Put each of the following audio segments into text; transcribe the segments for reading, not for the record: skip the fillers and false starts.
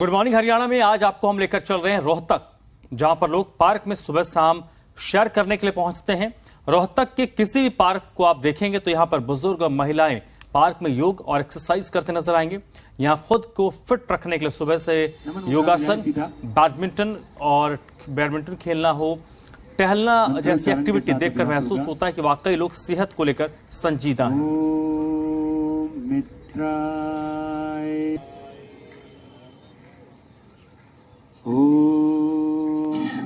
Good morning Haryana में आज आपको हम लेकर चल रहे हैं रोहतक, जहां पर लोग पार्क में सुबह शाम सैर करने के लिए पहुंचते हैं। रोहतक के किसी भी पार्क को आप देखेंगे तो यहां पर बुजुर्ग और महिलाएं पार्क में योग और एक्सरसाइज करते नजर आएंगे। यहां खुद को फिट रखने के लिए सुबह से योगासन, बैडमिंटन खेलना हो, टहलना जैसी एक्टिविटी देखकर महसूस होता है कि वाकई लोग सेहत को लेकर संजीदा हैं।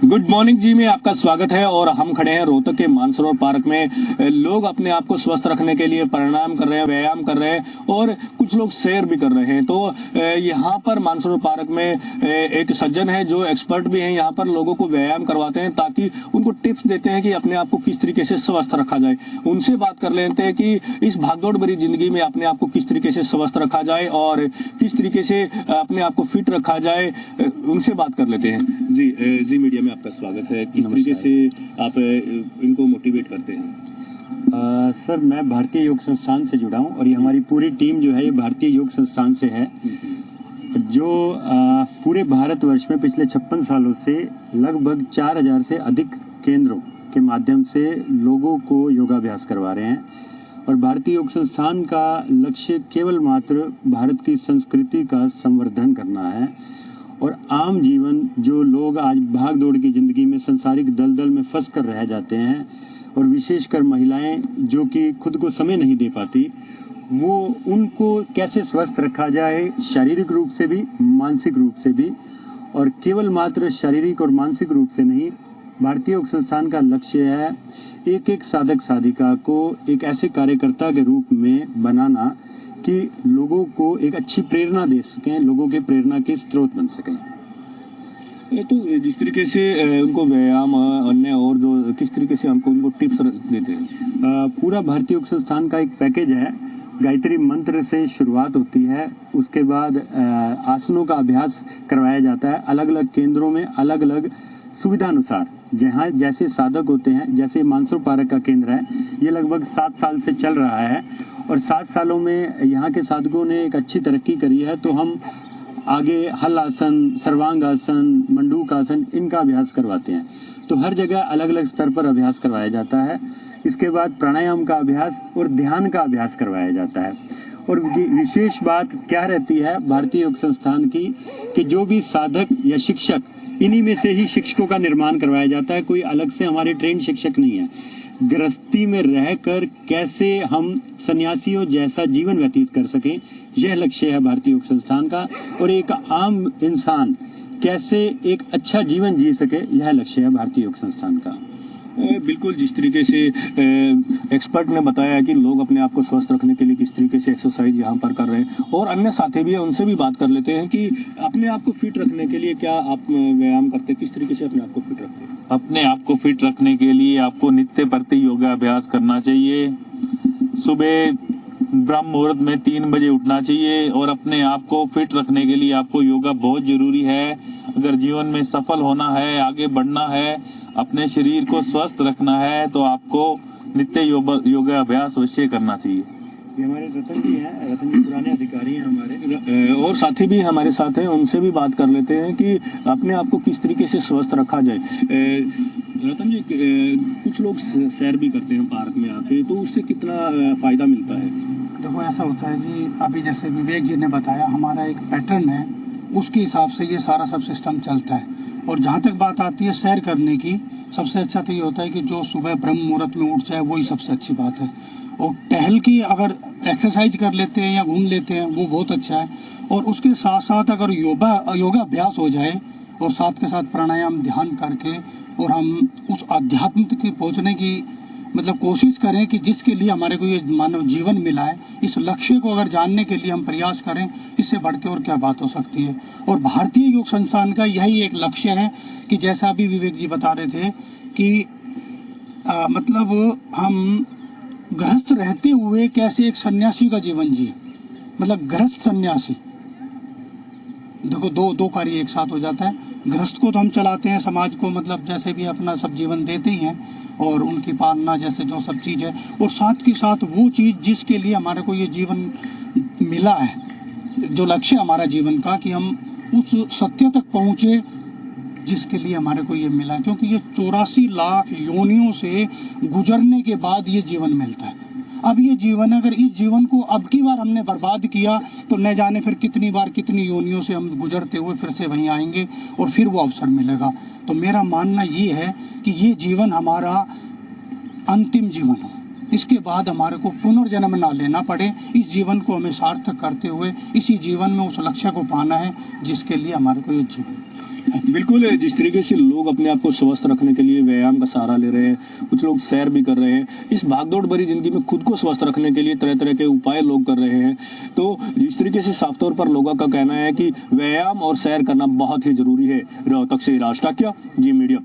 गुड मॉर्निंग जी में आपका स्वागत है और हम खड़े हैं रोहतक के मानसरोवर पार्क में। लोग अपने आप को स्वस्थ रखने के लिए प्राणायाम कर रहे हैं, व्यायाम कर रहे हैं और कुछ लोग सैर भी कर रहे हैं। तो यहाँ पर मानसरोवर पार्क में एक सज्जन है जो एक्सपर्ट भी हैं, यहाँ पर लोगों को व्यायाम करवाते हैं ताकि उनको टिप्स देते हैं कि अपने आप को किस तरीके से स्वस्थ रखा जाए। उनसे बात कर लेते हैं कि इस भागदौड़ भरी जिंदगी में अपने आप को किस तरीके से स्वस्थ रखा जाए और किस तरीके से अपने आप को फिट रखा जाए। उनसे बात कर लेते हैं। जी मीडिया में आपका स्वागत है। किस तरीके से आप इनको मोटिवेट करते हैं? सर, मैं भारतीय योग संस्थान से जुड़ा हूँ और ये हमारी पूरी टीम जो है ये भारतीय योग संस्थान से है, जो पूरे भारतवर्ष में पिछले 56 सालों से लगभग 4000 से अधिक केंद्रों के माध्यम से लोगों को योगाभ्यास करवा रहे हैं। और भारतीय योग संस्थान का लक्ष्य केवल मात्र भारत की संस्कृति का संवर्धन करना है और आम जीवन, जो लोग आज भाग दौड़ की जिंदगी में सांसारिक दलदल में फंस कर रह जाते हैं और विशेषकर महिलाएं जो कि खुद को समय नहीं दे पाती, वो उनको कैसे स्वस्थ रखा जाए, शारीरिक रूप से भी मानसिक रूप से भी। और केवल मात्र शारीरिक और मानसिक रूप से नहीं, भारतीय योग संस्थान का लक्ष्य है एक एक साधक साधिका को एक ऐसे कार्यकर्ता के रूप में बनाना कि लोगों को एक अच्छी प्रेरणा दे सकें, लोगों के प्रेरणा के स्रोत बन सकें। तो जिस तरीके से उनको व्यायाम अन्य और जो किस तरीके से हमको उनको टिप्स देते हैं? पूरा भारतीय योग संस्थान का एक पैकेज है। गायत्री मंत्र से शुरुआत होती है, उसके बाद आसनों का अभ्यास करवाया जाता है अलग अलग केंद्रों में, अलग अलग सुविधा अनुसार। जहाँ जैसे साधक होते हैं, जैसे मानसरोवर पार्क का केंद्र है, ये लगभग 7 साल से चल रहा है और 7 सालों में यहाँ के साधकों ने एक अच्छी तरक्की करी है। तो हम आगे हल आसन, सर्वांग आसन, मंडूक आसन, इनका अभ्यास करवाते हैं। तो हर जगह अलग अलग स्तर पर अभ्यास करवाया जाता है। इसके बाद प्राणायाम का अभ्यास और ध्यान का अभ्यास करवाया जाता है। और विशेष बात क्या रहती है भारतीय योग संस्थान की कि जो भी साधक या शिक्षक, इन्हीं में से ही शिक्षकों का निर्माण करवाया जाता है। कोई अलग से हमारे ट्रेन शिक्षक नहीं है। गृहस्थी में रहकर कैसे हम सन्यासियों जैसा जीवन व्यतीत कर सकें, यह लक्ष्य है भारतीय योग संस्थान का। और एक आम इंसान कैसे एक अच्छा जीवन जी सके, यह लक्ष्य है भारतीय योग संस्थान का। बिल्कुल, जिस तरीके से एक्सपर्ट ने बताया है कि लोग अपने आप को स्वस्थ रखने के लिए किस तरीके से एक्सरसाइज यहाँ पर कर रहे हैं और अन्य साथी भी हैं, उनसे भी बात कर लेते हैं कि अपने आप को फिट रखने के लिए क्या आप व्यायाम करते हैं, किस तरीके से अपने आप को फिट रखते हैं? अपने आप को फिट रखने के लिए आपको नित्य प्रति योगाभ्यास करना चाहिए। सुबह ब्रह्म मुहूर्त में 3 बजे उठना चाहिए और अपने आप को फिट रखने के लिए आपको योगा बहुत जरूरी है। अगर जीवन में सफल होना है, आगे बढ़ना है, अपने शरीर को स्वस्थ रखना है तो आपको नित्य योगा अभ्यास अवश्य करना चाहिए। ये हमारे रतन जी हैं, रतन जी पुराने अधिकारी हैं हमारे, और साथी भी हमारे साथ हैं, उनसे भी बात कर लेते हैं कि अपने आप को किस तरीके से स्वस्थ रखा जाए। रतन जी, कुछ लोग सैर भी करते हैं पार्क में आके, तो उससे कितना फायदा मिलता है? देखो, ऐसा होता है जी, अभी जैसे विवेक जी ने बताया, हमारा एक पैटर्न है, उसके हिसाब से ये सारा सब सिस्टम चलता है। और जहाँ तक बात आती है सैर करने की, सबसे अच्छा तो ये होता है कि जो सुबह ब्रह्म मुहूर्त में उठ जाए, वही सबसे अच्छी बात है। और टहल की अगर एक्सरसाइज कर लेते हैं या घूम लेते हैं, वो बहुत अच्छा है। और उसके साथ साथ अगर योगा अभ्यास हो जाए और साथ के साथ प्राणायाम ध्यान करके और हम उस आध्यात्म तक पहुँचने की मतलब कोशिश करें कि जिसके लिए हमारे को ये मानव जीवन मिला है, इस लक्ष्य को अगर जानने के लिए हम प्रयास करें, इससे बढ़ के और क्या बात हो सकती है। और भारतीय योग संस्थान का यही एक लक्ष्य है कि जैसा अभी विवेक जी बता रहे थे कि मतलब हम गृहस्थ रहते हुए कैसे एक सन्यासी का जीवन जिए, मतलब गृहस्थ सन्यासी। देखो, दो कार्य एक साथ हो जाता है। गृहस्थ को तो हम चलाते हैं, समाज को मतलब जैसे भी अपना सब जीवन देते ही हैं और उनकी पालना जैसे जो सब चीज़ है, और साथ के साथ वो चीज़ जिसके लिए हमारे को ये जीवन मिला है, जो लक्ष्य हमारा जीवन का, कि हम उस सत्य तक पहुँचे जिसके लिए हमारे को ये मिला, क्योंकि ये 84 लाख योनियों से गुजरने के बाद ये जीवन मिलता है। अब ये जीवन, अगर इस जीवन को अब की बार हमने बर्बाद किया तो न जाने फिर कितनी बार कितनी योनियों से हम गुजरते हुए फिर से वहीं आएंगे और फिर वो अवसर मिलेगा। तो मेरा मानना ये है कि ये जीवन हमारा अंतिम जीवन हो, इसके बाद हमारे को पुनर्जन्म ना लेना पड़े। इस जीवन को हमें सार्थक करते हुए इसी जीवन में उस लक्ष्य को पाना है जिसके लिए हमारे को ये जीवन। बिल्कुल, जिस तरीके से लोग अपने आप को स्वस्थ रखने के लिए व्यायाम का सहारा ले रहे हैं, कुछ लोग सैर भी कर रहे हैं, इस भागदौड़ भरी जिंदगी में खुद को स्वस्थ रखने के लिए तरह तरह के उपाय लोग कर रहे हैं। तो जिस तरीके से साफ तौर पर लोगों का कहना है कि व्यायाम और सैर करना बहुत ही जरूरी है। रोहतक से राज टाकिया, जी मीडिया।